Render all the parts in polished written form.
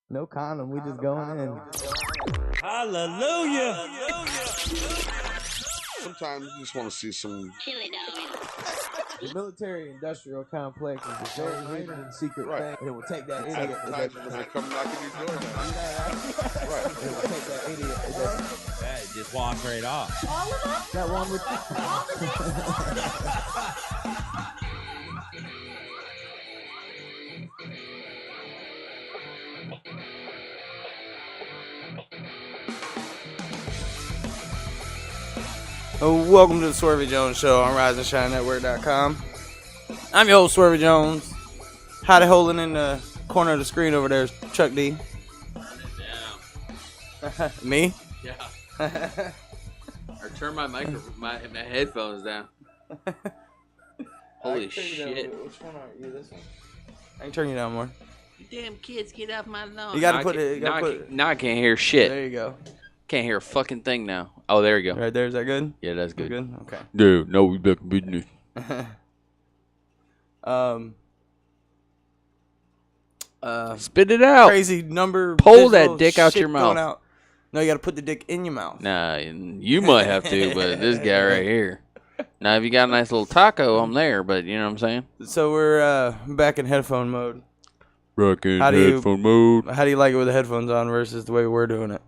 No condom. We just going in. Hallelujah. Sometimes you just want to see some. The military-industrial complex is a very hidden and secret Right. thing. It will take that idiot. Advertisements that come knocking your door down. Right. It will take that idiot. That just walked right off. That one with. Welcome to the Swervy Jones Show on RiseAndShineNetwork.com. I'm your host, Swervy Jones. Howdy holding in the corner of the screen over there is Chuck D. Me? Yeah. Or turn my my headphones down. Holy shit. Which one are you? This one? I can turn you down more. You damn kids, get off my lawn. You gotta put it. Now I can't hear shit. There you go. Can't hear a fucking thing now. Oh, there you go. Right there. Is that good? Yeah, that's good. Good. Okay. Dude, no, we back in business. Spit it out. Crazy number. Pull that visual dick out shit your going mouth. out. No, you gotta put the dick in your mouth. Nah, you might have to, but this guy right here. Now, if you got a nice little taco, I'm there, but you know what I'm saying? So we're back in headphone mode. Rockin' How do you- headphone mode. How do you like it with the headphones on versus the way we're doing it?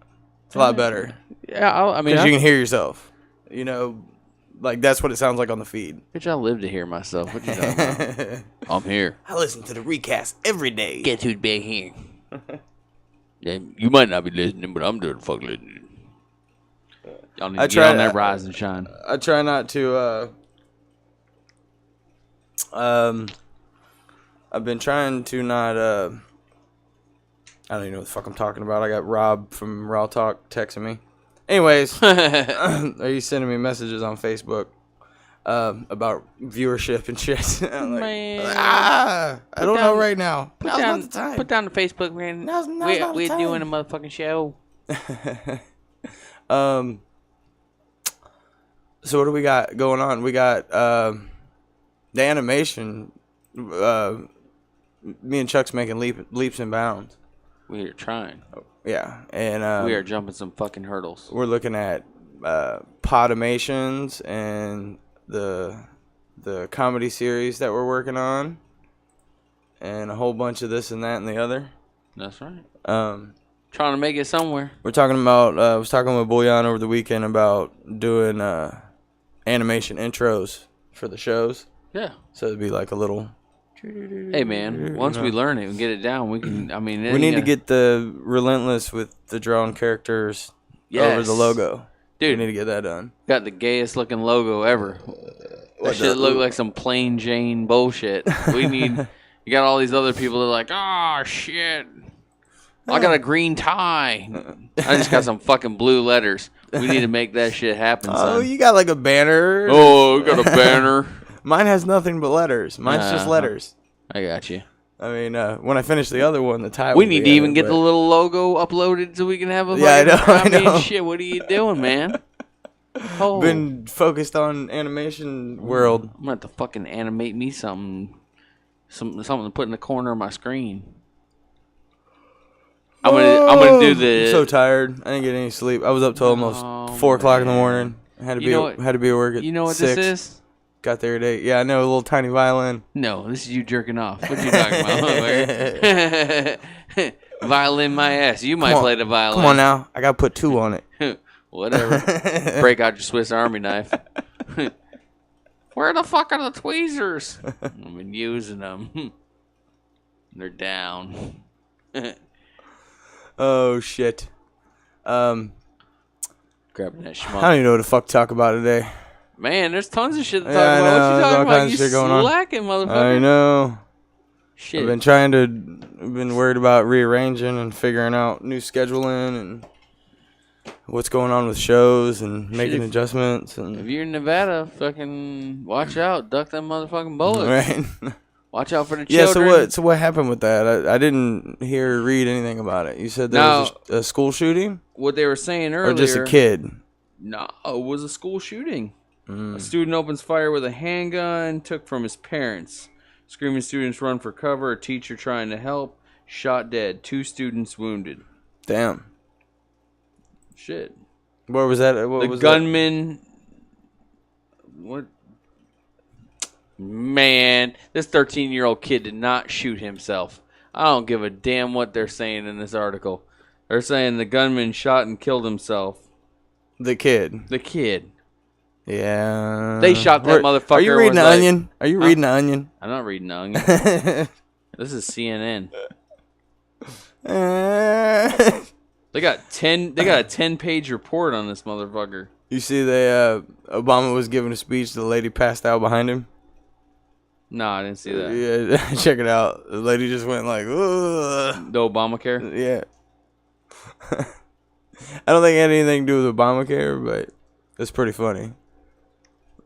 It's a lot better Yeah, I mean, because you can hear yourself. You know, like that's what it sounds like on the feed. bitch, I live to hear myself. What you talking about? I'm here. I listen to the recast every day. Guess who's back here? Yeah, you might not be listening, but I'm doing the fuck listening. Y'all need I to try- get on that rise and shine. I try not to. I've been trying to not. I don't even know what the fuck I'm talking about. I got Rob from Raw Talk texting me. Anyways, are you sending me messages on Facebook about viewership and shit? I'm like, Man. I don't know down- right now. Now's down, not the time. Put down the Facebook, man. Now's not the We're time. doing a motherfucking show. So what do we got going on? We got the animation. Me and Chuck's making leaps and bounds. We are trying. Yeah, and We are jumping some fucking hurdles. we're looking at Podomations and the comedy series that we're working on, and a whole bunch of this and that and the other. That's right. Um, Trying to make it somewhere. we're talking about. I was talking with Boyan over the weekend about doing animation intros for the shows. Yeah. So it'd be like a little. Hey, man. Once we learn it and get it down, we can. I mean, We need to get the Relentless with the drawn characters over the Yes. logo. We Dude, need to get that done. got the gayest looking logo ever. That shit the- look like some plain Jane bullshit. We need. You got all these other people that are like, oh shit. I got a green tie. I just got some fucking blue letters. We need to make that shit happen, Oh, son. you got like a banner. Oh, we got a banner. Mine has nothing but letters. Mine's just Uh-huh. letters. I got you. I mean, when I finish the other one, the tie. We will need be to in even it, get the but- little logo uploaded so we can have a. Yeah, I know, fucking- I know. mean, shit. What are you doing, man? Oh, Been focused on animation world. I'm gonna have to fucking animate me something to put in the corner of my screen. I'm gonna do the. I'm so tired. I didn't get any sleep. I was up till almost Oh, 4:00 in the man. morning. I had to You be know what- had to be at work at You know what 6. this is? Got there at 8. Yeah, I know, a little tiny violin. No, this is you jerking off. What you talking about? Violin my ass. You might Come on. play the violin. Come on now, I gotta put 2 on it. Whatever. Break out your Swiss Army knife. Where the fuck are the tweezers? I've been using them. They're down. Oh shit. Grabbing that I schmuck. don't even know what the fuck to talk about today. Man, there's tons of shit to talk Yeah, I about. know, What you there's all talking about? kinds You of shit going on. slacking, motherfucker. I know. Shit. I've been worried about rearranging and figuring out new scheduling and what's going on with shows and making if- adjustments If and you're in Nevada, fucking watch out. Duck them motherfucking bullets. right. Watch out for the Yeah. children. So what happened with that? I didn't hear or read anything about it. You said there was a school shooting What they were saying earlier. or just a kid. No, it was a school shooting. Mm. A student opens fire with a handgun, took from his parents. Screaming students run for cover. A teacher trying to help shot dead. 2 students wounded. Damn. Shit. Where was that? What The was gunman. What? Man, this 13-year-old kid did not shoot himself. I don't give a damn what they're saying in this article. They're saying the gunman shot and killed himself. The kid. The kid. Yeah. They shot that motherfucker. Are you and reading was The like- Onion? Are you reading The Onion? I'm not reading The Onion. This is CNN. They got a 10-page report on this motherfucker. You see, Obama was giving a speech. The lady passed out behind him. No, I didn't see that. Yeah, check it out. The lady just went like, ugh. The Obamacare? Yeah. I don't think it had anything to do with Obamacare, but it's pretty funny.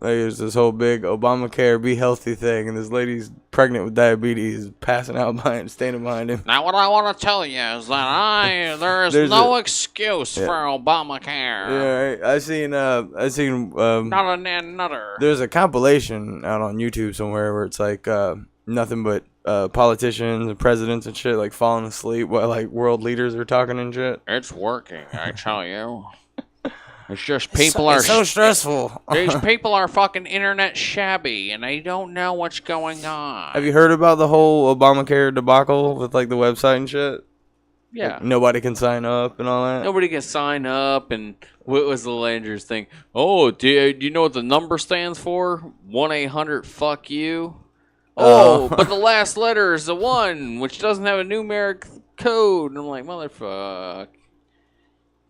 Like, there's this whole big Obamacare, be healthy thing, and this lady's pregnant with diabetes, passing out standing behind him. Now, what I want to tell you is that there is There's no excuse Yeah. for Obamacare. Yeah, right. I seen Not another. there's a compilation out on YouTube somewhere where it's like nothing but politicians and presidents and shit like falling asleep while like world leaders are talking and shit. It's working, I tell you. It's just people are It's so stressful. these people are fucking internet shabby and they don't know what's going on. Have you heard about the whole Obamacare debacle with like the website and shit? Yeah. Like, nobody can sign up and all that. Nobody can sign up, and what was the Landers thing? Oh, do you know what the number stands for? 1-800-FUCK-YOU. Oh, but the last letter is the 1, which doesn't have a numeric code. And I'm like, motherfuck.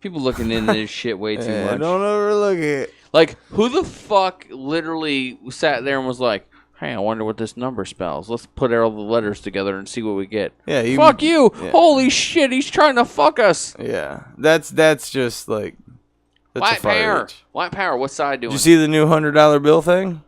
People looking into this shit way too Yeah, much. don't overlook it. Like, who the fuck literally sat there and was like, hey, I wonder what this number spells. Let's put all the letters together and see what we get. Yeah, Fuck you! Yeah. Holy shit, he's trying to fuck us! Yeah, that's just like that's a White fire power! reach. White power, what's side doing? Did you see the new $100 bill thing?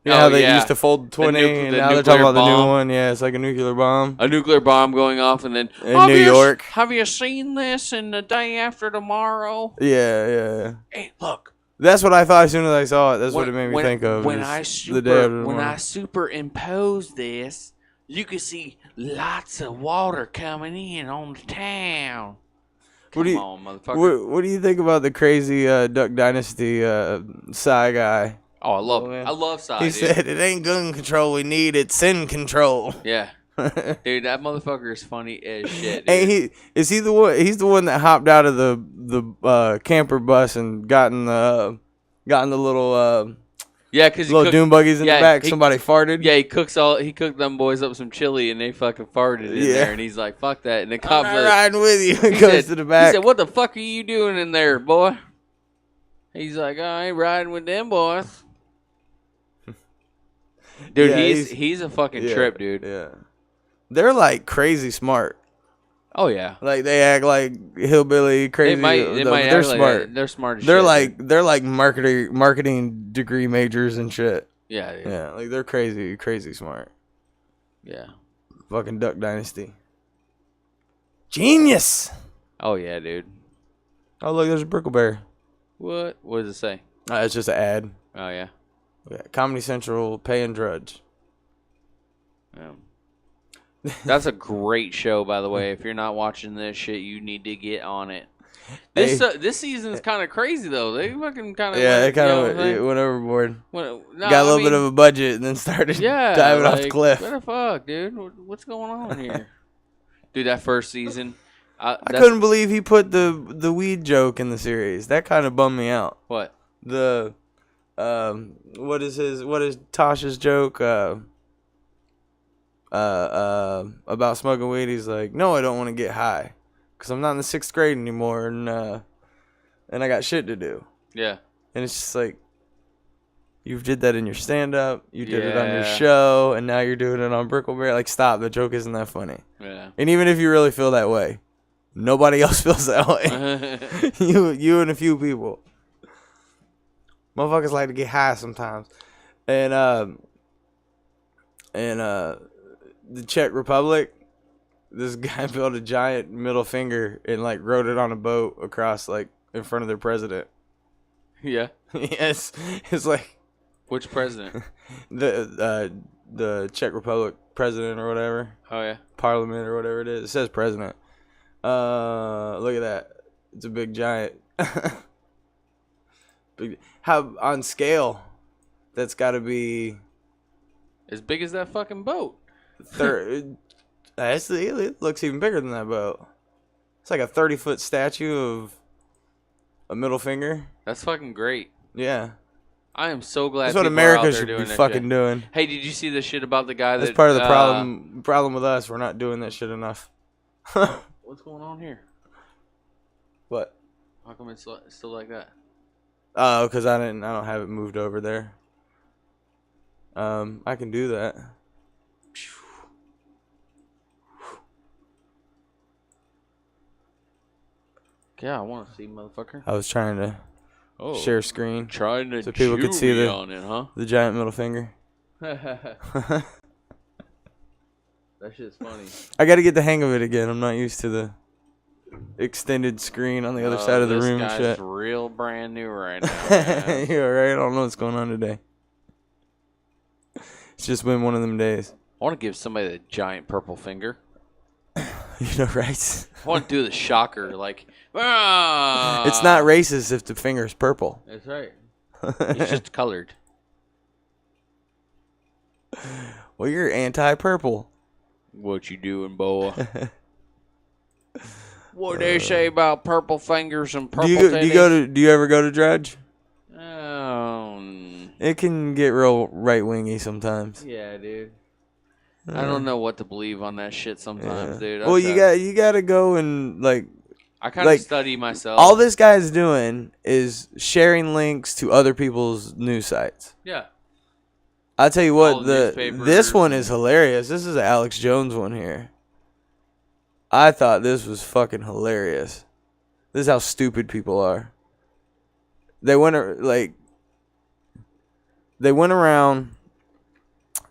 You know Oh, how they yeah. used to fold 20 and the now they're talking nuclear about the new bomb. one. Yeah, it's like a nuclear bomb. A nuclear bomb going off, and then In New York. Have you seen this in the day after tomorrow? Yeah. Hey, look. That's what I thought as soon as I saw it. That's what it made me think of. When is I the day after when tomorrow. I superimpose this, you can see lots of water coming in on the town. What do Come you on, motherfucker. what do you think about the crazy Duck Dynasty Psy guy? Oh, I love, Oh, man. I love side. He dude. said it ain't gun control we need, it's sin control. Yeah, dude, that motherfucker is funny as shit. Dude. Ain't he the one? He's the one that hopped out of the camper bus and got in the little Yeah, because little dune buggies in yeah, the back. he- Somebody farted. Yeah, he cooked them boys up some chili and they fucking farted in Yeah. there, and he's like, "Fuck that!" And the I'm cops not like, riding with you. He he goes said- to the back. He said, "What the fuck are you doing in there, boy?" He's like, "I ain't riding with them boys." Dude, Yeah, he's a fucking Yeah, trip, dude. Yeah, they're like crazy smart. Oh yeah, Like they act like hillbilly crazy. they might They're act like smart. that. They're smart. As They're shit, dude. like marketing degree majors and shit. yeah, dude. Yeah, like they're crazy smart. Yeah. Fucking Duck Dynasty. Genius. Oh yeah, dude. Oh look, there's a Brickleberry. What? What does it say? It's just an ad. Oh yeah. Yeah, Comedy Central pay and drudge. That's a great show, by the way. If you're not watching this shit, you need to get on it. This Hey. this season is kind of crazy though. They fucking kind of Yeah, it kind of went overboard. Got a little bit of a budget and then started diving off the cliff. What the fuck, dude? What's going on here? Dude, that first season, I couldn't believe he put the weed joke in the series. That kind of bummed me out. What? The what is Tasha's joke about smoking weed? He's like, no, I don't want to get high because I'm not in the 6th grade anymore, and I got shit to do. Yeah. And it's just like, you did that in your stand-up, you did it on your Yeah. show, and now you're doing it on Brickleberry. Like, stop, the joke isn't that funny. Yeah. And even if you really feel that way, nobody else feels that way. you and a few people. Motherfuckers like to get high sometimes. And the Czech Republic, this guy built a giant middle finger and like rode it on a boat across like in front of their president. Yeah. Yes, it's like Which president? the Czech Republic president or whatever. Oh yeah. Parliament or whatever it is. It says president. Look at that. It's a big giant. How on scale? That's got to be As big as that fucking boat. It looks even bigger than that boat. It's like a 30-foot statue of a middle finger. That's fucking great. Yeah. I am so glad. That's what people are out America there should doing be that fucking shit. doing. Hey, did you see the shit about the guy That's that? part of the problem with us. We're not doing that shit enough. What's going on here? What? How come it's still like that? Oh, because I don't have it moved over there. I can do that. Yeah, I want to see, motherfucker. I was trying to share screen Trying to so people could see the on it, huh? the giant middle finger. That shit's funny. I got to get the hang of it again. I'm not used to the extended screen on the other side of the room and This shit. guy's real brand new right now. Man. You're right. I don't know what's going on today. It's just been one of them days. I want to give somebody the giant purple finger. You know, right? I want to do the shocker, like, ah! It's not racist if the finger's purple. That's right. It's just colored. Well, you're anti-purple. What you doing, boy? What they say about purple fingers and purple titties? Do you ever go to Drudge? It It can get real right-wingy sometimes. yeah, dude. I don't know what to believe on that shit sometimes, dude. Well, you got to go and like I kind of like, study myself. all this guy's doing is sharing links to other people's news sites. Yeah. I'll tell you All what, the this newspapers. one is hilarious. This is an Alex Jones one here. I thought this was fucking hilarious. This is how stupid people are. They went around.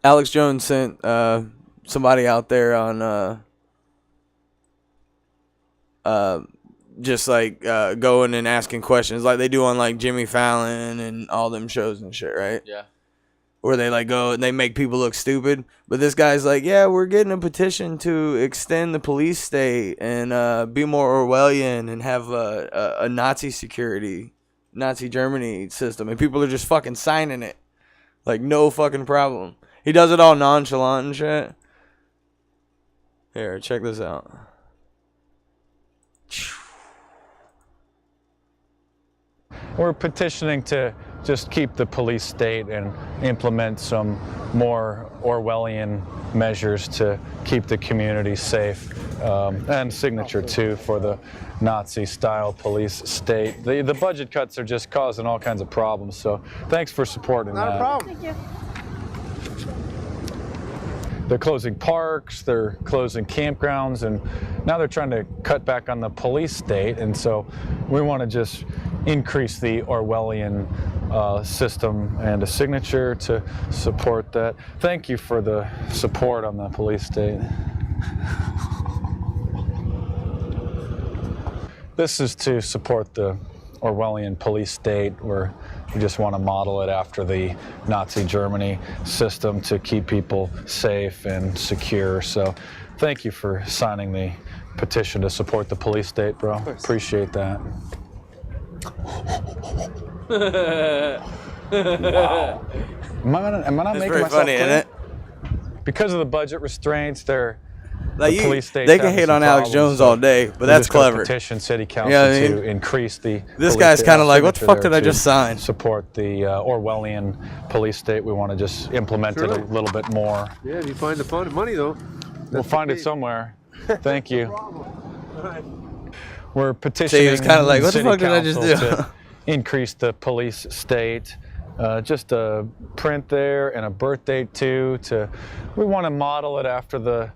Alex Jones sent somebody out there on just like going and asking questions like they do on like Jimmy Fallon and all them shows and shit, right? Yeah. Where they like go and they make people look stupid. But this guy's like, yeah, we're getting a petition to extend the police state and be more Orwellian and have a Nazi security, Nazi Germany system. And people are just fucking signing it. Like, no fucking problem. He does it all nonchalant and shit. Here, check this out. We're petitioning to just keep the police state and implement some more Orwellian measures to keep the community safe, and signature too for the Nazi-style police state. The budget cuts are just causing all kinds of problems, so thanks for supporting that. Not a problem. Thank you. They're closing parks, they're closing campgrounds, and now they're trying to cut back on the police state, and so we want to just increase the Orwellian system and a signature to support that. Thank you for the support on the police state. This is to support the Orwellian police state, where we just want to model it after the Nazi Germany system to keep people safe and secure. So thank you for signing the petition to support the police state, bro. Appreciate that. Wow. Am I not It's making very myself funny, clear? isn't it? Because of the budget restraints, Like the police state's they can having hate some on Alex problems, Jones so all day, but we that's just gotta clever. Petition city council You know what I mean? to increase the. This police guy's state kinda like, what the signature fuck did I there just to sign? Support the Orwellian police state. We want to just implement it a little bit more. Yeah, if you find the money though. We'll find it somewhere. Thank you. We're See, petitioning he was kinda like, what the city fuck did I just council do? to increase the police state. Just a print there and a birth date too. We want to model it after the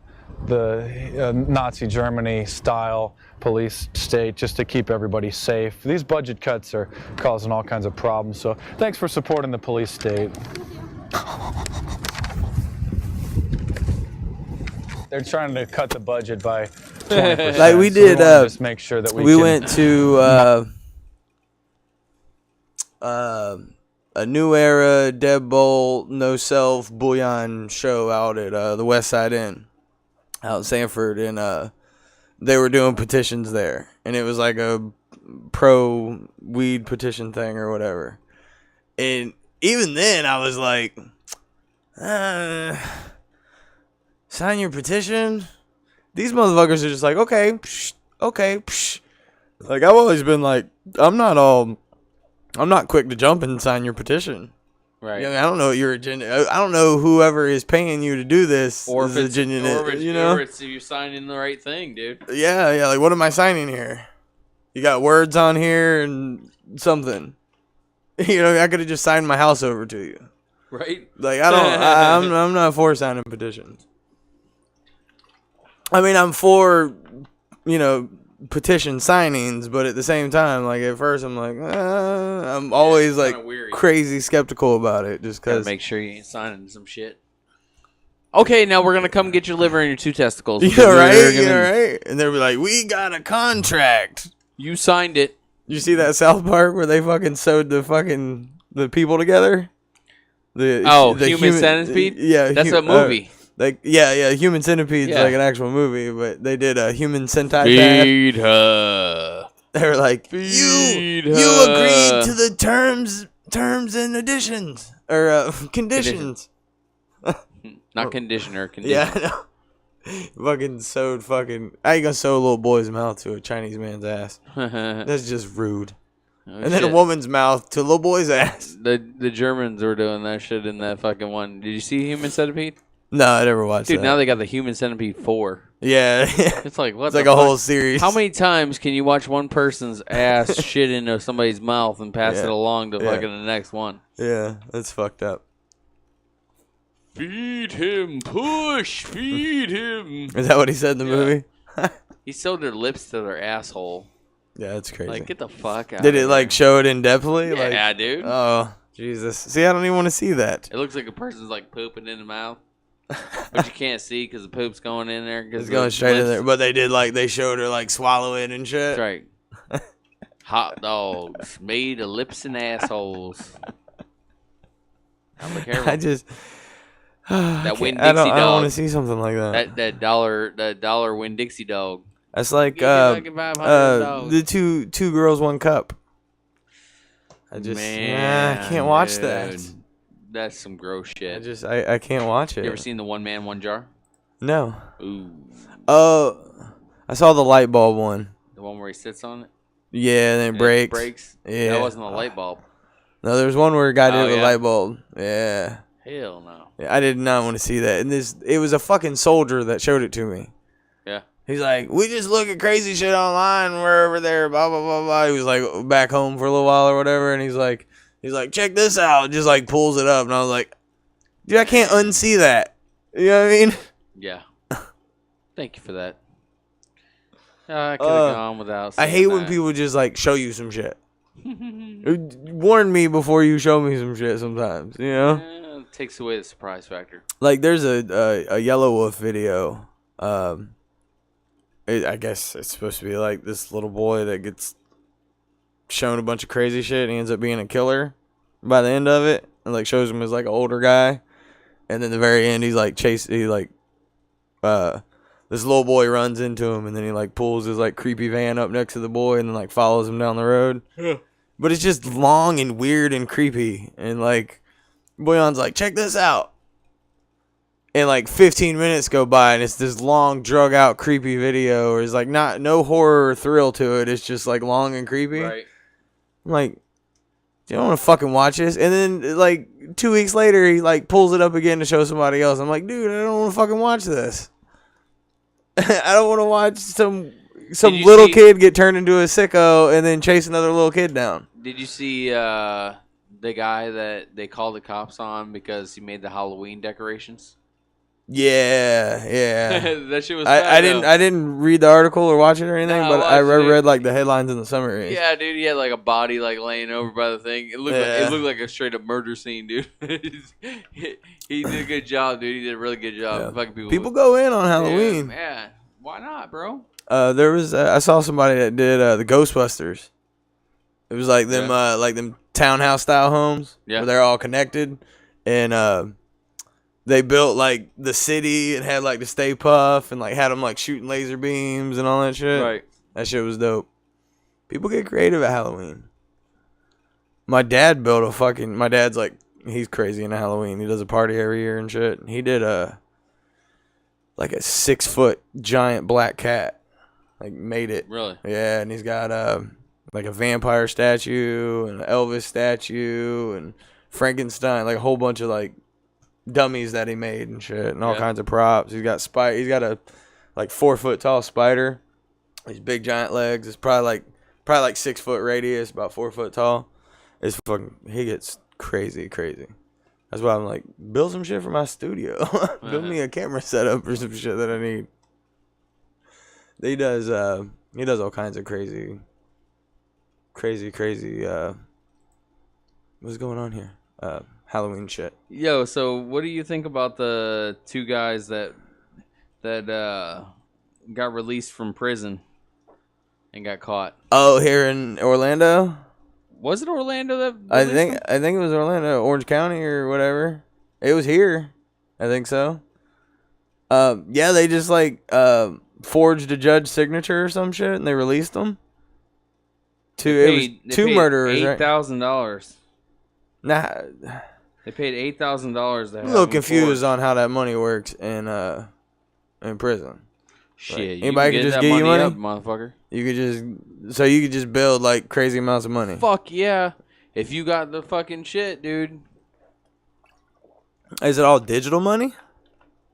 Nazi Germany style police state, just to keep everybody safe. These budget cuts are causing all kinds of problems. So thanks for supporting the police state. They're trying to cut the budget by 20%. Like we so did, wanna just make sure that we can went to New Era, Deadbolt, No Self, Bullion show out at the West Side Inn out in Sanford, and they were doing petitions there, and it was like a pro weed petition thing or whatever. And even then, I was like, sign your petition. These motherfuckers are just like, okay, psh, okay, psh. Like, I've always been like, I'm not quick to jump and sign your petition. Right. I don't know what your agenda. I don't know whoever is paying you to do this. Or if is it's, you know? or it's you're signing the right thing, dude. Yeah. Like, what am I signing here? You got words on here and something. You know, I could have just signed my house over to you. Right. Like, I don't. I'm not for signing petitions. I mean, I'm for, petition signings, but at the same time, like, at first I'm like, I'm always like weary. crazy skeptical about it, just Gotta because. make sure you ain't signing some shit. Okay, now we're gonna come get your liver and your 2 testicles. Yeah, right. Yeah, right. And they'll be like, "We got a contract." You signed it. You see that South Park where they fucking sewed the people together? The Human Centipede? Yeah, That's a movie. Human Centipede's Yeah. like an actual movie, but they did a Human Centipede. Feed her. They were like, Feed you her. agreed to the terms and additions or conditions. Not conditioner. Yeah, I know. Fucking sewed fucking. I ain't gonna sew a little boy's mouth to a Chinese man's ass. That's just rude. And then a woman's mouth to a little boy's ass. The Germans were doing that shit in that fucking one. Did you see Human Centipede? No, I never watched Dude, that. now they got the Human Centipede 4. Yeah. It's like, what It's the like a fuck? whole series. How many times can you watch one person's ass shit into somebody's mouth and pass Yeah. it along to Yeah. fucking the next one? Yeah, that's fucked up. Feed him, push, feed him. Is that what he said in the movie? He sewed their lips to their asshole. Yeah, that's crazy. Like, get the fuck out. Did it like show it in depthly? Yeah, Like, dude. oh, Jesus. See, I don't even want to see that. It looks like a person's like pooping in the mouth, but you can't see because the poop's going in there. It's going straight in there. But they showed her like swallow it and shit. That's right. Hot dogs made of lips and assholes. I'm be careful. I just. That Winn I Dixie don't want to dog. see something like that. That dollar Winn Dixie dog. That's like Give me like $500. the two girls, one cup. I just I can't watch dude. that. That's some gross shit. I can't watch it. You ever seen the One Man One Jar? No. Ooh, I saw the light bulb one. the one where he sits on it. Yeah, and then it and breaks. Breaks. Yeah. That wasn't a light bulb. No, there was one where a guy did Oh, it with yeah? a light bulb. Yeah. Hell no. Yeah, I did not want to see that. And it was a fucking soldier that showed it to me. Yeah. He's like, we just look at crazy shit online. We're over there, blah blah blah blah. He was like back home for a little while or whatever, and he's like, check this out. Just like pulls it up, and I was like, dude, I can't unsee that. You know what I mean? Yeah. Thank you for that. I could have gone without. I saying hate when that. people just like show you some shit. Warn me before you show me some shit. Sometimes, you know. It takes away the surprise factor. Like there's a Yellow Wolf video. I guess it's supposed to be like this little boy that gets shown a bunch of crazy shit and he ends up being a killer by the end of it. And like shows him as like an older guy. And then the very end he's like this little boy runs into him and then he like pulls his like creepy van up next to the boy and then like follows him down the road. Yeah. But it's just long and weird and creepy. And like Boyan's like, check this out. And like 15 minutes go by and it's this long drug out creepy video or it's like no horror or thrill to it. It's just like long and creepy. Right. I'm like, do you want to fucking watch this? And then like 2 weeks later he like pulls it up again to show somebody else. I'm like, dude, I don't want to fucking watch this. I don't want to watch some little kid get turned into a sicko and then chase another little kid down. Did you see the guy that they called the cops on because he made the Halloween decorations? Yeah. That shit was. I didn't read the article or watch it or anything, No, but I I watched it. read like the headlines in the summary. Yeah, dude, he had like a body like laying over by the thing. It looked like a straight up murder scene, dude. He did a good job, dude. He did a really good job. Yeah. Fucking People go in on Halloween. Yeah. Why not, bro? There was I saw somebody that did the Ghostbusters. It was like them townhouse style homes Yeah. where they're all connected, and they built like the city and had like the Stay Puft and like had them like shooting laser beams and all that shit. Right. That shit was dope. People get creative at Halloween. My dad built a fucking. My dad's like, he's crazy into Halloween. He does a party every year and shit. He did a 6-foot giant black cat. Like made it. Really? Yeah, and he's got like a vampire statue and an Elvis statue and Frankenstein, like a whole bunch of like dummies that he made and shit and all Yeah. kinds of props. He's got a like 4-foot tall spider. These big giant legs. It's probably like 6 foot radius, about 4 foot tall. It's fucking. He gets crazy. That's why I'm like, build some shit for my studio. Build me a camera setup or some shit that I need. He does all kinds of crazy. What's going on here? Halloween shit. Yo, so what do you think about the two guys that got released from prison and got caught? Oh, here in Orlando? Was it Orlando that I released think them? it was Orlando, Orange County or whatever. It was here. I think so. Yeah, they just like forged a judge's signature or some shit and they released them. It was two murderers, right? $8,000. Nah, They paid $8,000 to I'm have a little them confused forged. on how that money works in prison. Shit, anybody you could can get just that give you money? up, motherfucker. You could just build like crazy amounts of money. Fuck yeah. If you got the fucking shit, dude. Is it all digital money?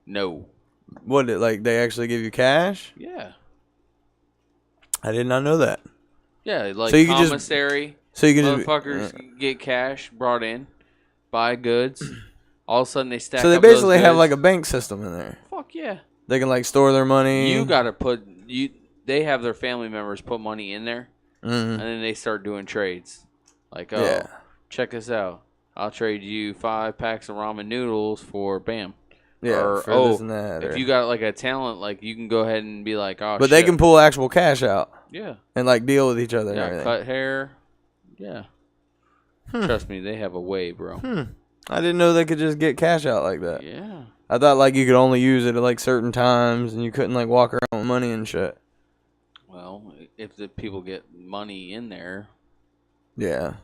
No. What like they actually give you cash? Yeah. I did not know that. Yeah, like So you could just- commissary. So you can just Motherfuckers get cash brought in, buy goods. All of a sudden they stack so they up those basically have goods. like a bank system in there. Fuck yeah. They can like store their money. You gotta put they have their family members put money in there Mhm. and then they start doing trades. Like, oh, Yeah. check this out. I'll trade you 5 packs of ramen noodles for bam. Yeah, or, for this and that. if or- you got like a talent, like you can go ahead and be like, oh, but they shit. can pull actual cash out Yeah. and like deal with each other and Yeah, everything. cut hair. Yeah. Trust me, they have a way, bro. I didn't know they could just get cash out like that. Yeah. I thought like you could only use it at like certain times and you couldn't like walk around with money and shit. Well, if the people get money in there, Yeah.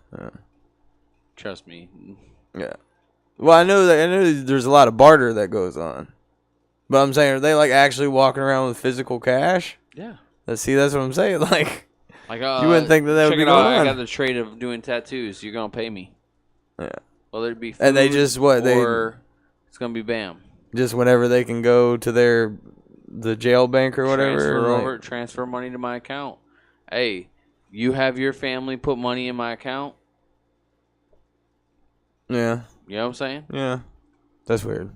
trust me. Yeah. Well, I know there's a lot of barter that goes on. But I'm saying, are they like actually walking around with physical cash? Yeah. See, that's what I'm saying. Like, Like, you wouldn't think that would check be it out. going I on. got the trade of doing tattoos. You're gonna pay me. Yeah. Whether it be food And they just or it's gonna be bam. just whenever they can go to the jail bank or whatever. Transfer money to my account. Hey, you have your family put money in my account. Yeah. You know what I'm saying? Yeah. That's weird.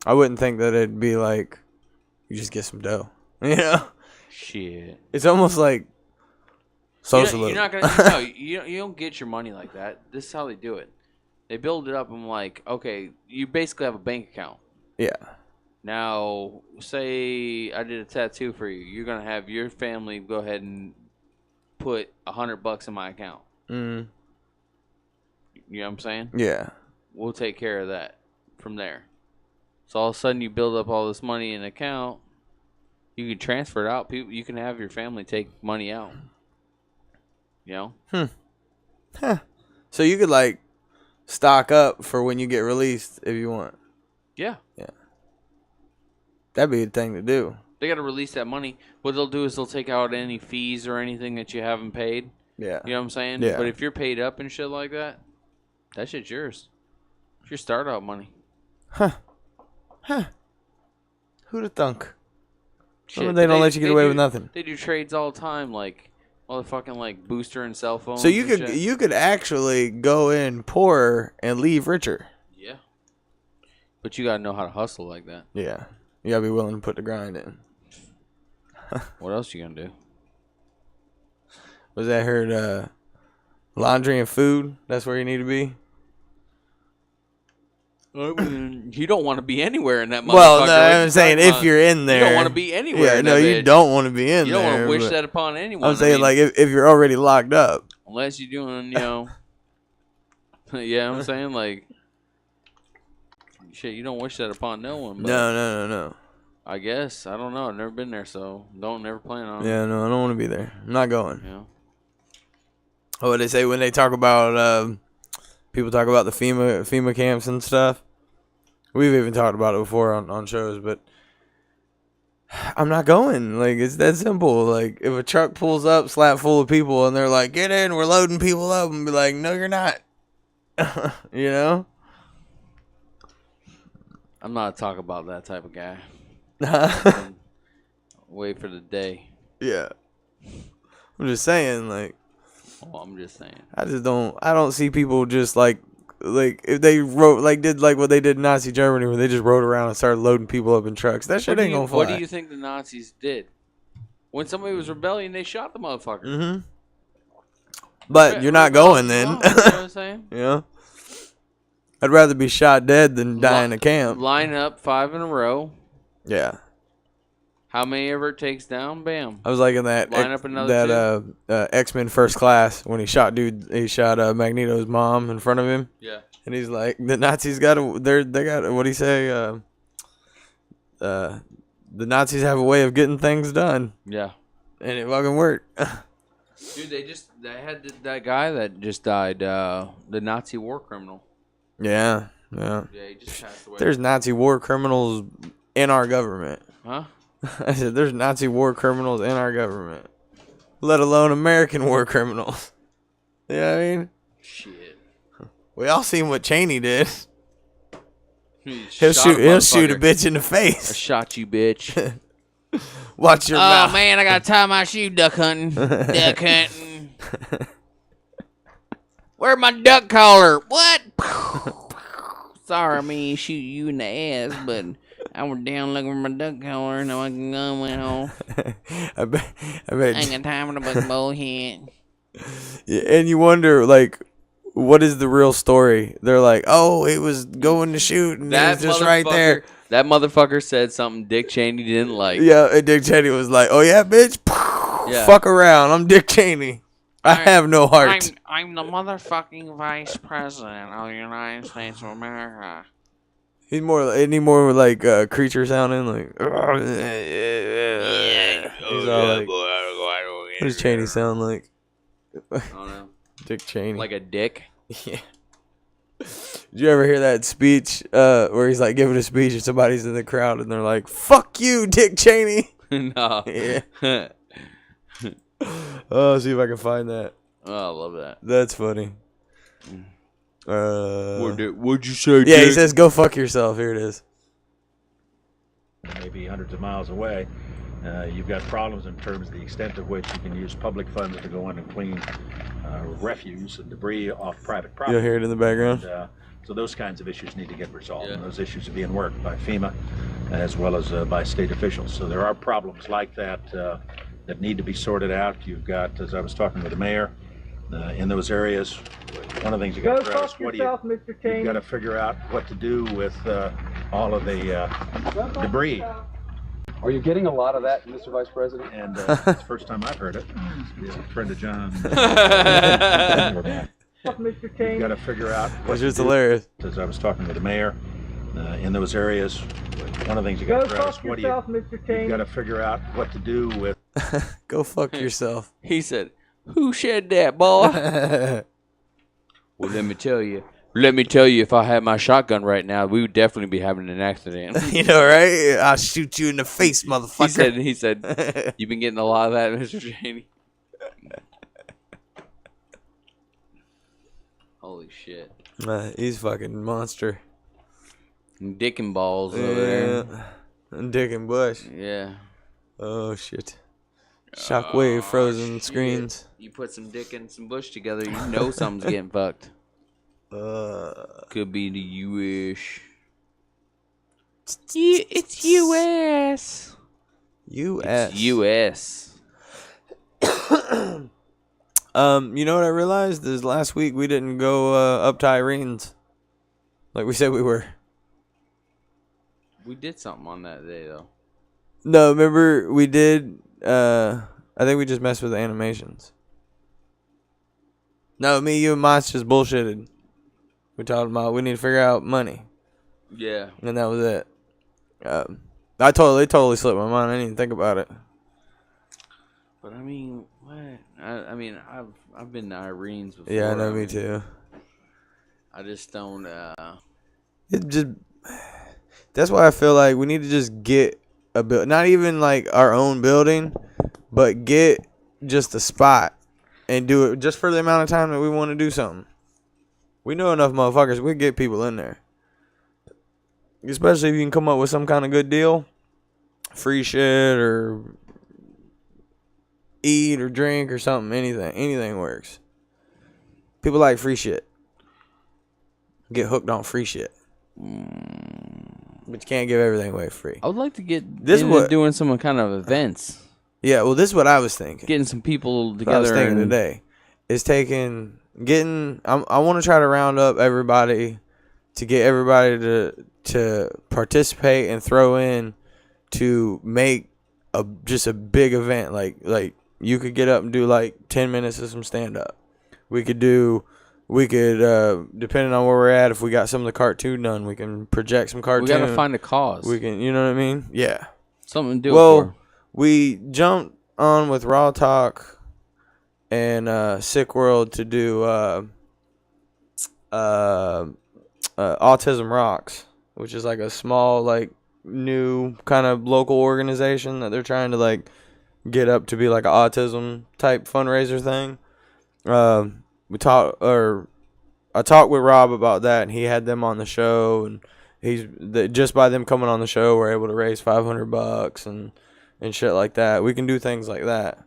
I wouldn't think that it'd be like you just get some dough. You know? Shit. It's almost like socialism. You're not gonna. No, you don't get your money like that. This is how they do it. They build it up. I'm like, okay, you basically have a bank account. Yeah. Now, say I did a tattoo for you. You're gonna have your family go ahead and put $100 in my account. Mm. You know what I'm saying? Yeah. We'll take care of that from there. So all of a sudden you build up all this money in an account. You can transfer it out. People, you can have your family take money out. You know? So you could like stock up for when you get released if you want. Yeah. That'd be a thing to do. They got to release that money. What they'll do is they'll take out any fees or anything that you haven't paid. Yeah. You know what I'm saying? Yeah. But if you're paid up and shit like that, that shit's yours. It's your start out money. Who'd have thunk? Shit, They don't let you get away do- with nothing. They do trades all the time, like motherfucking like booster and cell phones. So you and could shit. you could actually go in poorer and leave richer. Yeah. But you gotta know how to hustle like that. Yeah. You gotta be willing to put the grind in. What else you gonna do? Was that heard laundry and food? That's where you need to be. You don't want to be anywhere in that motherfucker. Well, no, What I'm you saying talking if about? you're in there. You don't want to be anywhere. Yeah, in no, that you bitch. don't want to be in You there. don't want to wish but that upon anyone. I'm saying, I mean, like, if you're already locked up. unless you're doing, you know, yeah, I'm saying, like, shit, you don't wish that upon no one. But No. I guess I don't know. I've never been there, so never plan on. it. Yeah, no, I don't want to be there. I'm not going. Yeah. What they say when they talk about people talk about the FEMA camps and stuff. We've even talked about it before on shows, but I'm not going. Like, it's that simple. Like, if a truck pulls up, slap full of people, and they're like, "Get in, we're loading people up," and be like, "No, you're not." You know? I'm not a talk about that type of guy. Wait for the day. Yeah. I'm just saying, like, Oh, I'm just saying. I don't see people just like if they did like what they did in Nazi Germany where they just rode around and started loading people up in trucks. That shit ain't gonna fly. What do you think the Nazis did? When somebody was rebelling, they shot the motherfucker. Mm-hmm. But you're not going then. You know what I'm saying? You know? I'd rather be shot dead than die in a camp. Line up 5 in a row. Yeah. How many ever it takes down, bam. I was like in that Line up another X-Men First Class when he shot Magneto's mom in front of him. Yeah. And he's like, the Nazis got what'd he say? The Nazis have a way of getting things done. Yeah. And it fucking worked. Dude, they had that guy that just died, the Nazi war criminal. Yeah. Yeah, he just passed away. There's Nazi war criminals in our government. Huh? I said, there's Nazi war criminals in our government. Let alone American war criminals. You know what I mean? Shit. We all seen what Cheney did. He'll He'll shoot a bitch in the I face. shot you, bitch. Watch your mouth. Oh man, I gotta tie my shoe duck hunting. Duck hunting. Where's my duck collar? What? Sorry, I mean shoot you in the ass, but I was down looking for my duck collar. Now I can go went home. I bet. I ain't got time for the buck bullshit. Yeah, and you wonder, like, what is the real story? They're like, oh, it was going to shoot, and it was just right there. That motherfucker said something Dick Cheney didn't like. Yeah, and Dick Cheney was like, oh, yeah, bitch? Yeah. Fuck around. I'm Dick Cheney. I have no heart. I'm the motherfucking vice president of the United States of America. He's more like creature sounding, like. He's all like, what does Cheney sound like? I don't know. Dick Cheney. Like a dick? Yeah. Did you ever hear that speech where he's like giving a speech and somebody's in the crowd and they're like, fuck you, Dick Cheney? No. Yeah. Oh, see if I can find that. Oh, I love that. That's funny. What'd you say, Yeah, Dick? he says, go fuck yourself. Here it is. Maybe hundreds of miles away. You've got problems in terms of the extent of which you can use public funds to go in and clean refuse and debris off private property. You'll hear it in the background. And, so those kinds of issues need to get resolved. Yeah. And those issues are being worked by FEMA as well as by state officials. So there are problems like that that need to be sorted out. You've got, as I was talking with the mayor, in those areas, one of the things you got to address, you've got to figure out what to do with all of the debris. Are you getting a lot of that, Mr. Vice President? And it's the first time I've heard it. It's a friend of John. You've got to figure out what Which to is do. hilarious. As I was talking with the mayor, in those areas, one of the things you got to address, you've got to figure out what to do with. Go fuck yourself. He said, who said that, boy? Well, let me tell you, if I had my shotgun right now, we would definitely be having an accident. You know, right? I'll shoot you in the face, motherfucker. He said, you've been getting a lot of that, Mr. Cheney. Holy shit. He's fucking monster. Dick and balls over there. And Dick and Bush. Yeah. Oh, shit. Shockwave frozen shit. screens. You put some dick and some bush together, you know something's getting fucked. Could be the U.S. It's U.S. U.S. It's U.S. You know what I realized is last week we didn't go up to Irene's like we said we were. We did something on that day though. No, remember we did. I think we just messed with the animations. No, me, you, and Moss just bullshitted. We talked about we need to figure out money, Yeah. and that was it. I totally slipped my mind. I didn't even think about it. But I mean, what? I mean, I've been to Irene's before. Yeah, I know, me too. I just don't. It just that's why I feel like we need to just get a not even like our own building, but get just a spot and do it just for the amount of time that we want to do something. We know enough motherfuckers. We get people in there, especially if you can come up with some kind of good deal, free shit or eat or drink or something. Anything works. People like free shit. Get hooked on free shit. But you can't give everything away free. I would like to get This is what- doing some kind of events, Yeah, well, this is what I was thinking. getting some people What together. I was thinking and- today is I want to try to round up everybody to get everybody to participate and throw in to make just a big event. Like you could get up and do like 10 minutes of some stand up. We could depending on where we're at, if we got some of the cartoon done, we can project some We cartoon. gotta find a cause. We can, you know what I mean? Yeah. Something to do. Well, it for. we jumped on with Raw Talk and Sick World to do Autism Rocks, which is like a small, like new kind of local organization that they're trying to like get up to be like an autism type fundraiser thing. I talked with Rob about that, and he had them on the show, and just by them coming on the show, we're able to raise $500 and shit like that. We can do things like that,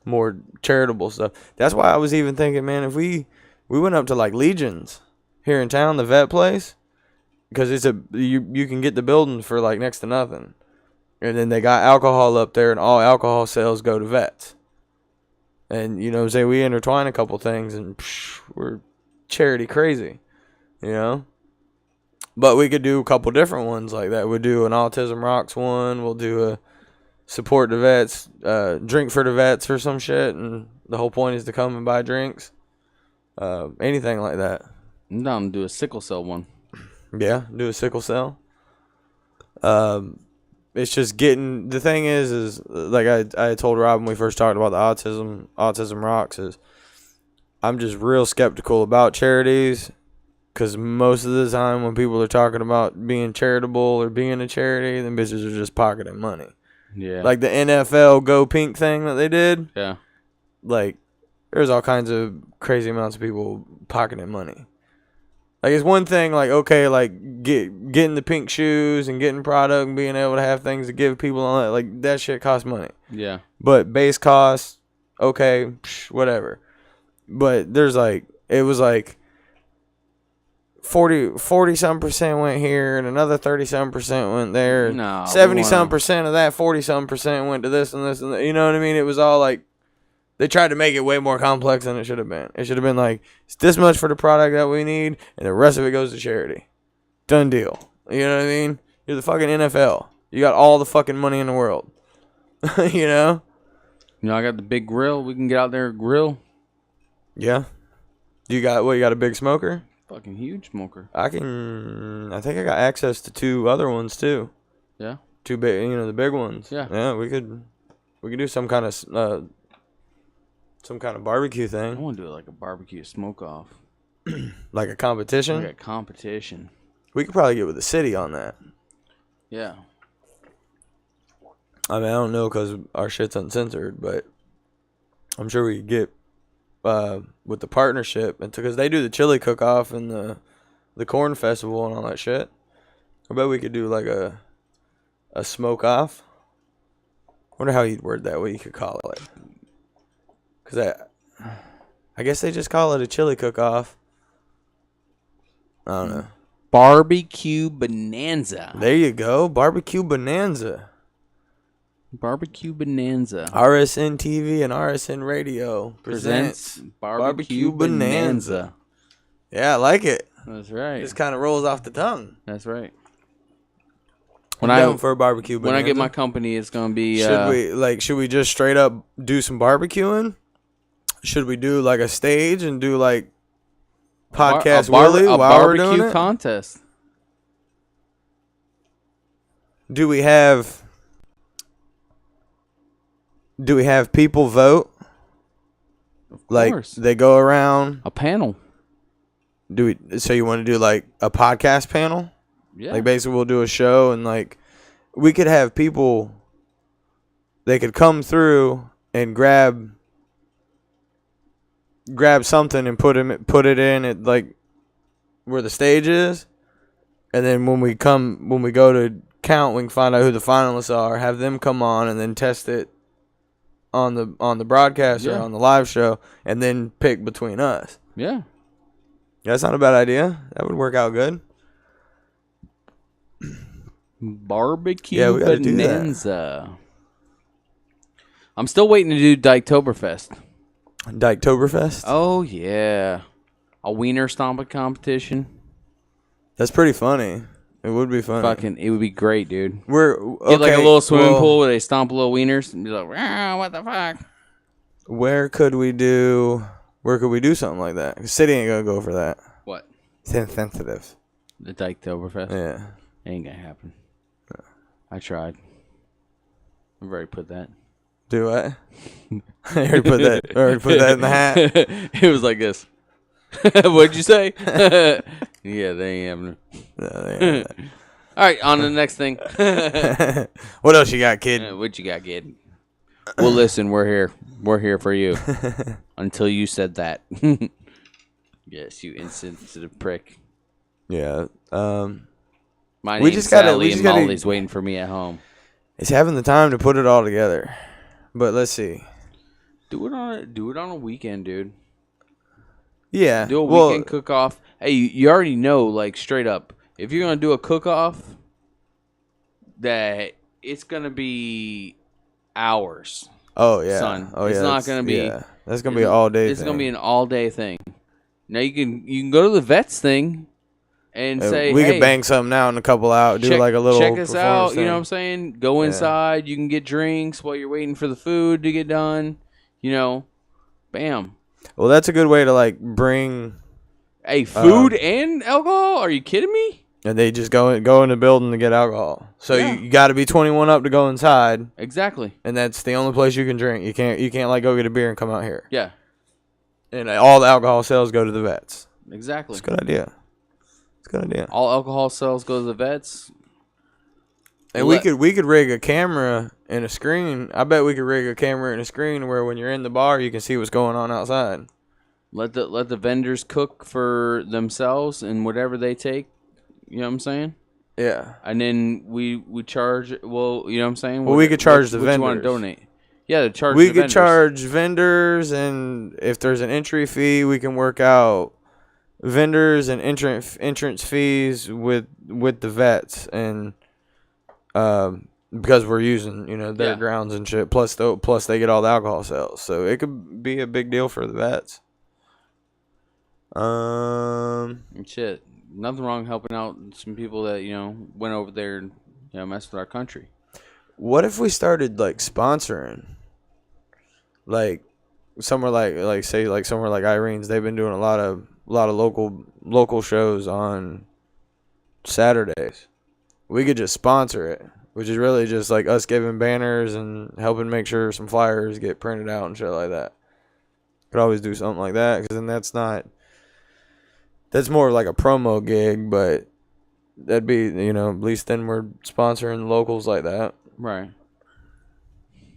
more charitable stuff. That's why I was even thinking, man, if we went up to like Legion's here in town, the vet place, because you can get the building for like next to nothing, and then they got alcohol up there, and all alcohol sales go to vets. And, you know, say we intertwine a couple things and we're charity crazy, you know? But we could do a couple different ones like that. We'll do an Autism Rocks one. We'll do a support the vets, drink for the vets or some shit. And the whole point is to come and buy drinks. Anything like that. I'm down to do a sickle cell one. Yeah, do a sickle cell. It's just getting, the thing is like I told Rob when we first talked about the Autism Rocks, is I'm just real skeptical about charities, because most of the time when people are talking about being charitable or being a charity, then bitches are just pocketing money. Yeah. Like the NFL Go Pink thing that they did. Yeah. Like there's all kinds of crazy amounts of people pocketing money. Like, it's one thing, like, okay, like, getting the pink shoes and getting product and being able to have things to give people on that. Like, that shit costs money. Yeah. But base costs, okay, whatever. But there's, like, it was, like, 40-some% went here and another 30-some% went there. And No, 70-some% of that 40-some% went to this and this and that. You know what I mean? It was all, like, they tried to make it way more complex than it should have been. It should have been like, it's this much for the product that we need, and the rest of it goes to charity. Done deal. You know what I mean? You're the fucking NFL. You got all the fucking money in the world. You know? You know, I got the big grill. We can get out there and grill. Yeah. You got a big smoker? Fucking huge smoker. I think I got access to 2 other ones too. Yeah. 2 big, the big ones. Yeah. Yeah, we could do some kind of barbecue I thing. want to do it like a barbecue smoke off. Like a competition. Like a competition. We could probably get with the city on that. Yeah. I mean, I don't know because our shit's uncensored, but I'm sure we could get with the partnership, and because they do the chili cook-off and the corn festival and all that shit. I bet we could do like a smoke-off. Wonder how you'd word that. What you could call it? Because I guess they just call it a chili cook-off. I don't know. Barbecue Bonanza. There you go. Barbecue Bonanza. Barbecue Bonanza. RSN TV and RSN Radio presents Barbecue Bonanza. Yeah, I like it. That's right. Just kind of rolls off the tongue. That's right. When I'm I down for a barbecue. when I get my bonanza. company, it's gonna be. Should we just straight up do some barbecuing? Should we do like a stage and do like podcast Willie a while we're doing barbecue it? contest. Do we have people vote? Like course. they go around. A panel. So you want to do like a podcast panel? Yeah. Like basically we'll do a show and like we could have people. They could come through and grab something and put it in at like where the stage is, and then when we go to count, we can find out who the finalists are, have them come on, and then test it on the broadcast or on the live show, and then pick between us. Yeah. That's not a bad idea. That would work out good. Barbecue Yeah, we gotta do that. bonanza. I'm still waiting to do Dyketoberfest. Dyketoberfest. Oh yeah, a wiener stomping competition. That's pretty funny. It would be funny. Fucking, it would be great, dude. We're Get like a little swimming well, pool where they stomp little wieners and be like, "Wow, what the fuck?" Where could we do something like that? 'Cause City ain't gonna go for that. What? It's insensitive. The Dyketoberfest? Yeah. Ain't gonna happen. I tried. I've already put that. Do I? I already put that in the hat. It was like this. What'd you say? Yeah, they ain't having it. No, they ain't that. All right, on to the next thing. What else you got, kid? What you got, kid? Well, listen, we're here. We're here for you. Until you said that. Yes, you insensitive prick. Yeah. My We name's just gotta- Sally we just and gotta- Molly's waiting for me at home. It's having the time to put it all together. But let's see. Do it on a weekend, dude. Yeah. Do a well, weekend cook off. Hey, you already know, like, straight up, if you're gonna do a cook off, that it's gonna be hours. Oh yeah. son. Oh It's yeah. not that's- gonna be- Yeah. That's gonna be an all day. It's gonna be an all day thing. Now you can go to the vets thing and say, we hey, could bang something out and a couple out. Do check, like a little. check us out. performance You know what thing. I'm saying? Go inside. You can get drinks while you're waiting for the food to get done. You know, bam. Well, that's a good way to like bring. Hey, food and alcohol? Are you kidding me? And they just go in the building to get alcohol. So Yeah. you got to be 21 up to go inside, Exactly. and that's the only place you can drink. You can't like go get a beer and come out here. Yeah. And all the alcohol sales go to the vets. Exactly. It's a good idea. It's a good idea. All alcohol sales go to the vets. And we could rig a camera and a screen. I bet we could rig a camera and a screen where when you're in the bar you can see what's going on outside. Let the vendors cook for themselves and whatever they take. You know what I'm saying? Yeah. And then we charge. Well, you know what I'm saying. Well, we could charge the what you want to vendors. donate? Yeah, to charge. We the could vendors. charge vendors, and if there's an entry fee, we can work out vendors and entrance fees with the vets, and because we're using their Yeah. grounds and shit. Plus they get all the alcohol sales, so it could be a big deal for the vets. And shit. Nothing wrong helping out some people that went over there and messed with our country. What if we started like sponsoring, like somewhere like say like somewhere like Irene's? They've been doing a lot of local shows on Saturdays. We could just sponsor it, which is really just like us giving banners and helping make sure some flyers get printed out and shit like that. Could always do something like that, because then that's more like a promo gig, but that'd be at least then we're sponsoring locals like that. Right.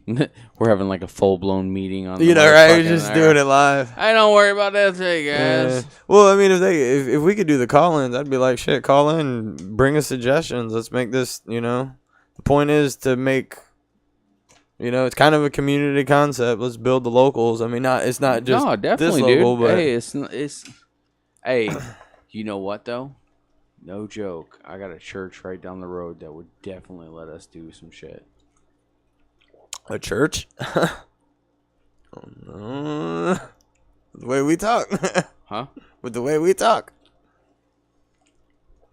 We're having like a full blown meeting on. Right? We're just doing it live. Hey, don't worry about that today, guys. Well, I mean, if we could do the call-ins, I'd be like, shit, call in, bring us suggestions. Let's make this. The point is to make. It's kind of a community concept. Let's build the locals. I mean, it's not just No, definitely, this local, dude. but Hey, it's. Hey, you know what though? No joke. I got a church right down the road that would definitely let us do some shit. a church. Oh no, the way we talk. Huh? With the way we talk.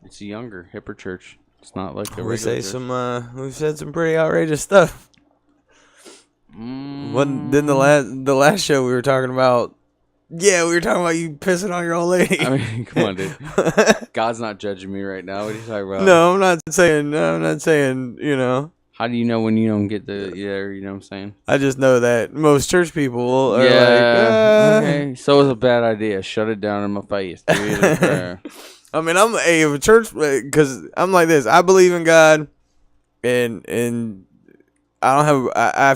It's a younger, hipper church. It's not like the We regular say church. we've said some pretty outrageous stuff. Then the last show we were talking about. Yeah, we were talking about you pissing on your old lady. I mean, come on, dude. God's not judging me right now. What are you talking about? No, I'm not saying. You know. How do you know when you don't get the there? You know what I'm saying? I just know that most church people are Yeah. like, Okay. So it's a bad idea. Shut it down in my face, dude. I mean, I'm a church because I'm like this. I believe in God, and I don't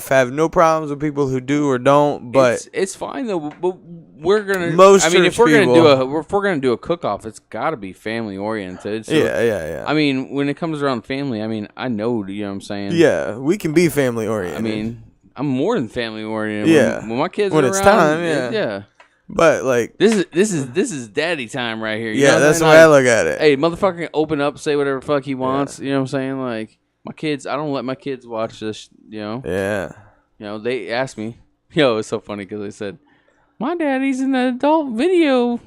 have no problems with people who do or don't. But it's fine though. But we're gonna. Most I mean, if church we're people- gonna do a cook off, it's got to be family oriented. So, yeah. I mean, when it comes around family, I mean, I know. You know what I'm saying? Yeah, we can be family oriented. I mean, I'm more than family oriented. Yeah. When my kids When are it's around, time, yeah. yeah. but like, This is daddy time right here. You know yeah, what that's the I'm way I saying? look at it. Hey, motherfucker can open up, say whatever the fuck he wants. You know what I'm saying? Like my kids, I don't let my kids watch this. You know. Yeah. You know, they asked me. Yo, it's so funny because they said, "My daddy's in the adult video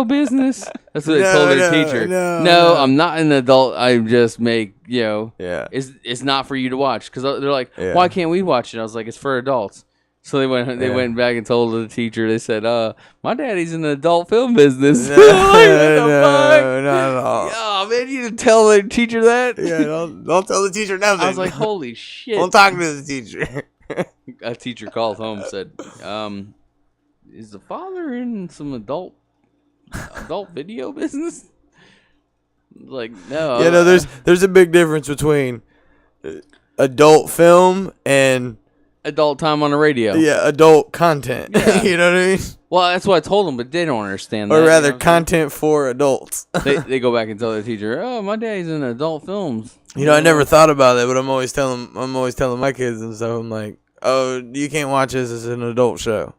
business." That's what they told their teacher. No, I'm not an adult. I just make Yeah. It's not for you to watch because they're like, Yeah. why can't we watch it? I was like, it's for adults. So they went back and told the teacher. They said, my daddy's in the adult film business. No, Like, what the fuck? no, not at all. Oh man, you didn't tell the teacher that. Yeah, don't tell the teacher nothing. I was like, holy shit. don't talk to the teacher. A teacher called home and said, is the father in some adult video business? Like, no. Yeah, no, there's a big difference between adult film and adult time on the radio. adult content. Yeah. You know what I mean? Well, that's what I told them, but they don't understand that. Or you rather, know what I'm content for adults. saying? They go back and tell their teacher, "Oh, my daddy's in adult films." You know, I never thought about that, but I'm always telling my kids and stuff. I'm like, oh, you can't watch this as an adult show.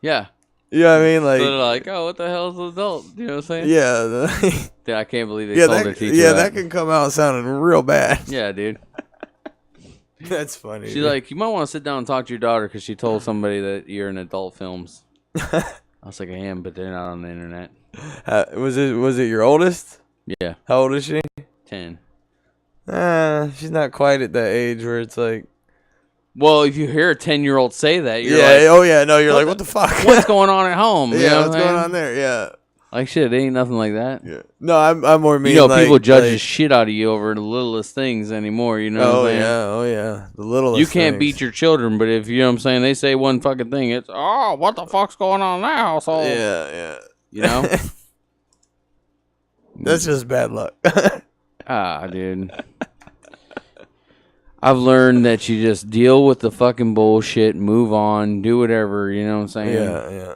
Yeah. You know what I mean? Like, So they're like, "Oh, what the hell is an adult?" You know what I'm saying? yeah, Dude, I can't believe they yeah, told their teacher that can come out sounding real bad. Yeah, dude. That's funny. She's dude. like, "You might want to sit down and talk to your daughter because she told somebody that you're in adult films." I was like, "I am, but they're not on the internet." was it your oldest? Yeah, How old is she? 10. She's not quite at that age where it's like, Well, if you hear a 10-year-old say that, you're yeah, like, oh yeah, no, you're like, what the fuck? "What's going on at home?" You Yeah, know what's what I'm going saying? on there? Yeah, Like shit, it ain't nothing like that. yeah. No, I'm more mean. You know, like, people judge like, the shit out of you over the littlest things anymore. You know what Oh I'm saying? yeah, oh yeah, the littlest. You can't things. beat your children, but if you know what I'm saying, they say one fucking thing, it's what the fuck's going on in that household? Yeah. You know? That's just bad luck. Dude. I've learned that you just deal with the fucking bullshit, move on, do whatever, you know what I'm saying? yeah,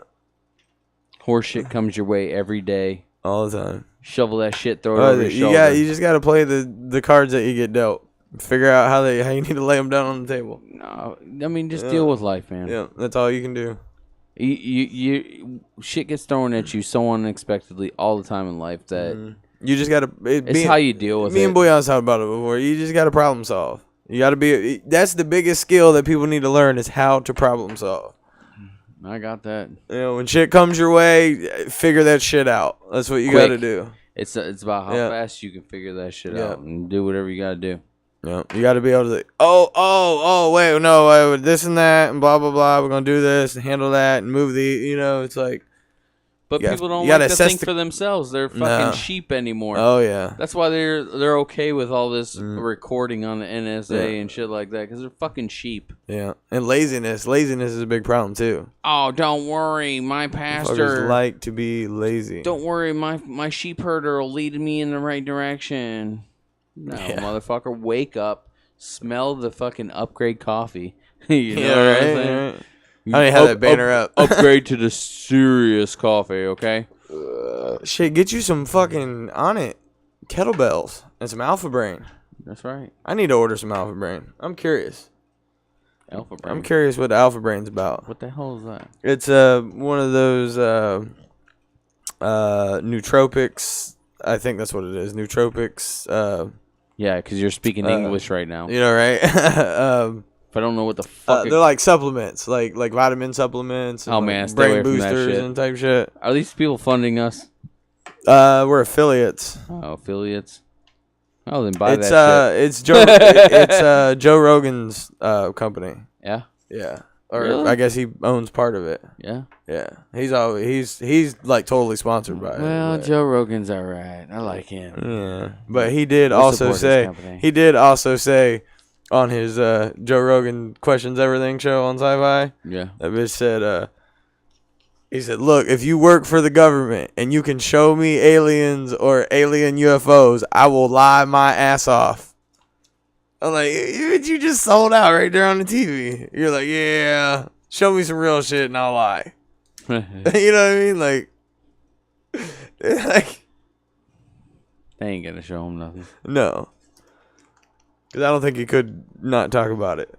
Horse shit comes your way every day. all the time. Shovel that shit, throw it over your You shoulder. you just got to play the cards that you get dealt. Figure out how you need to lay them down on the table. No, I mean, just deal with life, man. Yeah, that's all you can do. You shit gets thrown at you so unexpectedly all the time in life that You just got to. it's how you deal with Me it. and Boyan talked about it before. You just got to problem solve. You got to be. That's the biggest skill that people need to learn is how to problem solve. I got that. You know, when shit comes your way, figure that shit out. That's what you got to Quick. do. It's about how Yeah. fast you can figure that shit Yeah. out and do whatever you gotta do. Yeah, you got to be able to. Wait, no, this and that and blah blah blah. We're gonna do this and handle that and move the. You know, it's like. But You people gotta- don't you gotta like to assess think the- for themselves. They're fucking No. sheep anymore. Oh yeah. That's why they're okay with all this recording on the NSA and shit like that because they're fucking sheep. Yeah, and laziness. Laziness is a big problem too. Oh, don't worry, my Fuckers pastor. like to be lazy. Don't worry, my sheep herder will lead me in the right direction. No, motherfucker, wake up, smell the fucking upgrade coffee. You know Yeah, what I'm right, saying? right. I don't even have that banner up. Upgrade to the serious coffee, okay? Shit, get you some fucking on it kettlebells and some Alpha Brain. That's right. I need to order some Alpha Brain. I'm curious. Alpha Brain. I'm curious what the Alpha Brain's about. What the hell is that? It's one of those nootropics. I think that's what it is. Nootropics. Yeah, because you're speaking English right now. You know, right? If I don't know what the fuck. They're like supplements, like vitamin supplements. And Oh, like man, stay brain away from that boosters shit. and type shit. Are these people funding us? We're affiliates. Oh, affiliates. Oh, then buy It's that shit. it's Joe Rogan's company. Yeah. Yeah. Or Really? I guess he owns part of it. Yeah. Yeah. He's like totally sponsored by it. Well, but- Joe Rogan's all right. I like him. Yeah. But he did We'll also support his say on his Joe Rogan Questions Everything show on Sci-Fi, Yeah. that bitch said he said, "Look, if you work for the government and you can show me aliens or alien UFOs, I will lie my ass off." I'm like, you just sold out right there on the TV. You're like, yeah, show me some real shit and I'll lie. You know what I mean? Like, They ain't gonna show him nothing. no. Because I don't think he could not talk about it.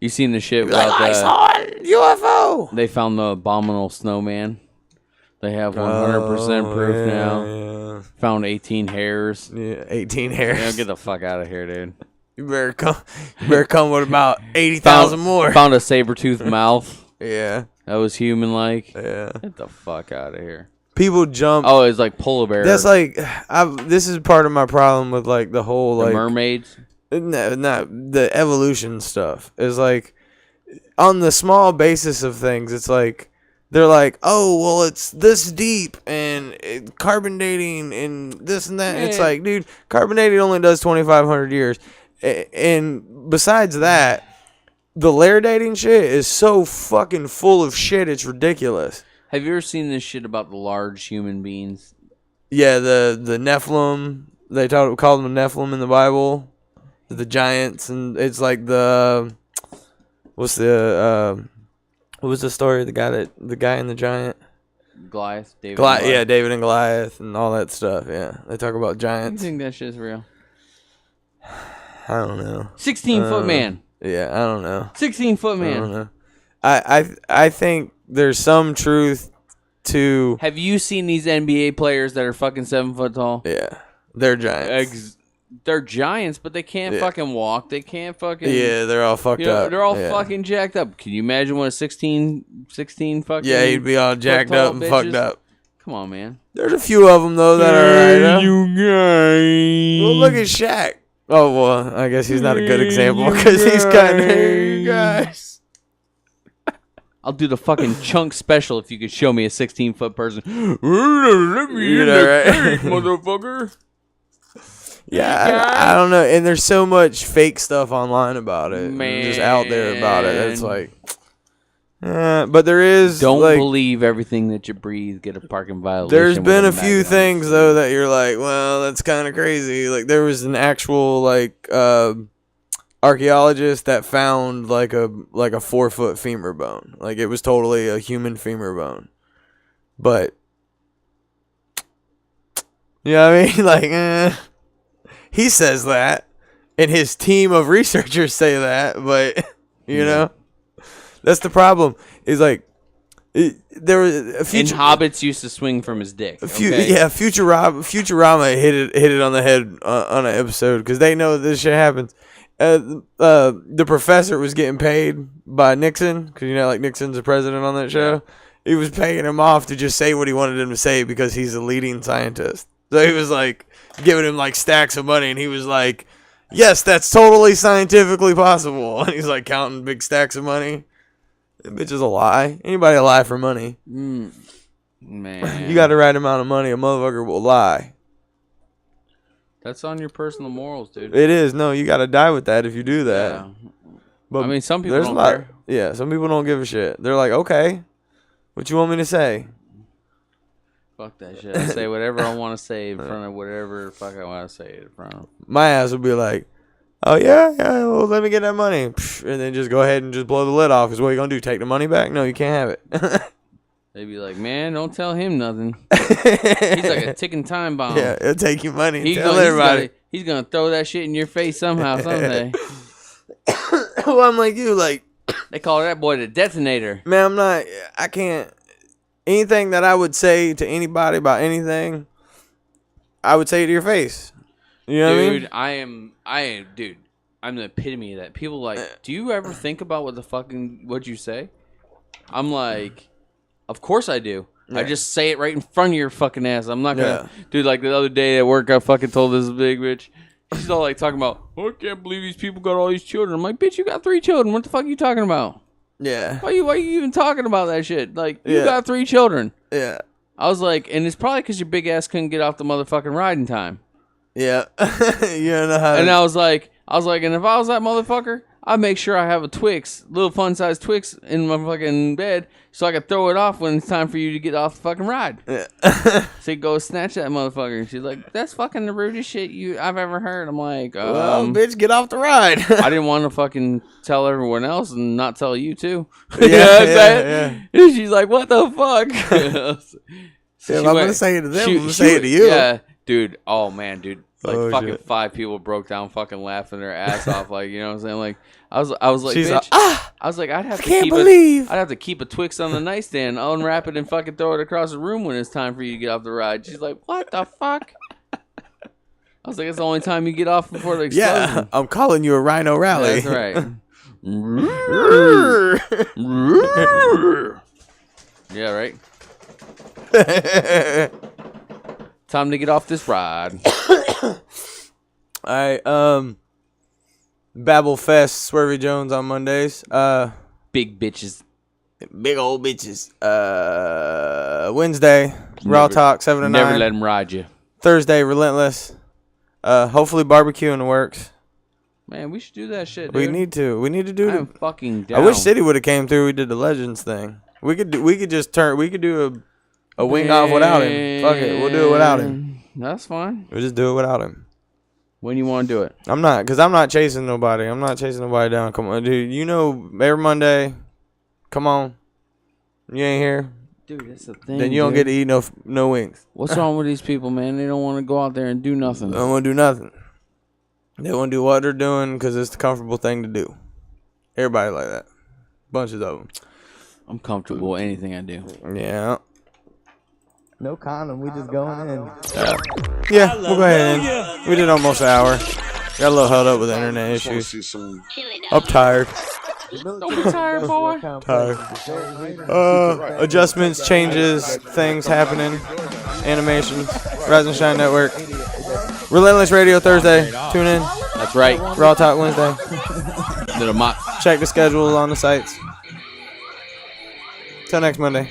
You seen the shit Like, about I saw a UFO. They found the abominable snowman. They have 100% proof now. Yeah. Found 18 hairs. Yeah, 18 hairs. Yeah, get the fuck out of here, dude. You better come with about 80,000 more. Found a saber-toothed mouth. Yeah. That was human-like. Yeah. Get the fuck out of here. People jump. Oh, it's like polar bear. That's like, this is part of my problem with like the whole the like mermaids. No, not the evolution stuff. Is like on the small basis of things. It's like they're like, oh well, it's this deep and carbon dating and this and that. And it's like, dude, carbon dating only does 2,500 years, and besides that, the layer dating shit is so fucking full of shit. It's ridiculous. Have you ever seen this shit about the large human beings? Yeah, the Nephilim. They called them Nephilim in the Bible. The giants, and it's like what was the story? The guy and the giant. Goliath, David. Yeah, David and Goliath and all that stuff. Yeah, they talk about You giants. think that shit's real? I don't know. 16-foot man. Yeah, I don't know. 16-foot I don't man. know. I think there's some truth to. Have you seen these NBA players that are fucking 7 foot tall? Yeah, they're giants. They're giants, but they can't Yeah. fucking walk. They can't fucking. Yeah, they're all fucked up. They're all Yeah. fucking jacked up. Can you imagine what a 16 fucking. Yeah, he'd be all jacked tall up and fucked bitches? up. Come on, man. There's a few of them though that are alright. Huh? guys. Well, look at Shaq. Oh well, I guess he's not a good example because he's kind of guys. I'll do the fucking chunk special if you could show me a 16-foot person. Let me You in know, the right? cake, motherfucker. Yeah, I don't know. And there's so much fake stuff online about it, and just out there about it. It's Man. like, but there is Don't like, believe everything that you breathe. Get a parking violation. there's with been a maggot few on it. things though that you're like, well, that's kind of crazy. Like there was an actual like archaeologist that found like a 4-foot femur bone. Like it was totally a human femur bone, but you know what I mean? Like, he says that, and his team of researchers say that, but you know, that's the problem. Is like there was a And future. hobbits used to swing from his dick. Okay? Yeah, Futurama hit it on the head on an episode because they know this shit happens. The professor was getting paid by Nixon because like Nixon's the president on that show. He was paying him off to just say what he wanted him to say because he's a leading scientist. So he was like giving him like stacks of money, and he was like, "Yes, that's totally scientifically possible." And he's like counting big stacks of money. That bitch is a lie. Anybody lie for money? Man. You got the right amount of money, a motherfucker will lie. That's on your personal morals, dude. It is. No, you got to die with that if you do that. Yeah. But I mean, some people there's don't a lot. care. Yeah, some people don't give a shit. They're like, okay, what you want me to say? Fuck that shit. I say whatever I want to say in front of whatever the fuck I want to say in front of. My ass would be like, oh yeah, well let me get that money, and then just go ahead and just blow the lid off. Because what are you gonna do? Take the money back? No, you can't have it. They'd be like, man, don't tell him nothing. He's like a ticking time bomb. Yeah, it'll take your money. And He's tell gonna, everybody. he's gonna throw that shit in your face somehow, someday. Well, I'm like you, like They call that boy the detonator. man, I can't. Anything that I would say to anybody about anything, I would say it to your face. You know what I mean? Dude, I am, dude. I'm the epitome of that. People like, do you ever think about what you say? I'm like, of course I do. I just say it right in front of your fucking ass. I'm not gonna, dude. Like the other day at work, I fucking told this big bitch, She's all like talking about, oh, I can't believe these people got all these children. I'm like, bitch, you got 3 children. What the fuck are you talking about? Yeah. Why are you even talking about that shit? Like, you Yeah. got 3 children. Yeah. I was like, and it's probably because your big ass couldn't get off the motherfucking ride in time. Yeah. You don't know how And to... I was like, and if I was that motherfucker, I'd make sure I have a Twix, little fun sized Twix in my fucking bed so I could throw it off when it's time for you to get off the fucking ride. Yeah. So you go snatch that motherfucker. And she's like, that's fucking the rudest shit I've ever heard. I'm like, Well, bitch, get off the ride. I didn't want to fucking tell everyone else and not tell you too. Yeah, You know what I'm yeah, saying? And she's like, what the fuck? So If she I'm went- gonna say it to them, she- I'm gonna she say it went- to you. Yeah, dude. Oh man, dude. Like Oh, fucking shit. 5 people broke down, fucking laughing their ass off. Like, you know what I'm saying? Like, I was like, She's bitch. like, ah! I was like, I'd have to Can't keep believe. I'd have to keep a Twix on the nightstand, unwrap it, and fucking throw it across the room when it's time for you to get off the ride. She's like, what the fuck? I was like, it's the only time you get off before the explosion. Yeah, I'm calling you a Rhino Rally. That's right. Yeah, right. Time to get off this ride. Alright, Babel Fest, Swervy Jones on Mondays. Big bitches. Big old bitches. Wednesday, Raw Never- Talk 7 to 9. Never let them ride you. Thursday, Relentless. Hopefully barbecue in the works. Man, we should do that shit, dude. We need to do I'm it. fucking down. I wish City would have came through. We did the Legends thing. We could do a wing off without him. Fuck it, we'll do it without him. That's fine. We'll just do it without him. When you want to do it? I'm not chasing nobody. I'm not chasing nobody down. Come on, dude. You know, every Monday. Come on. You ain't here. Dude, that's the thing. Then you don't get to eat no wings. What's wrong with these people, man? They don't want to go out there and do nothing. They don't want to do nothing. They want to do what they're doing because it's the comfortable thing to do. Everybody like that. Bunches of them. I'm comfortable with anything I do. Yeah. No condom. We just going in. Yeah, we'll go ahead and we did almost an hour. Got a little held up with internet issues. I'm tired. Don't be tired, boy. Tired. Adjustments, changes, things happening. Animations. Rise and Shine Network. Relentless Radio Thursday. Tune in. That's right. Raw Talk Wednesday. Little mop. Check the schedule on the sites. Till next Monday.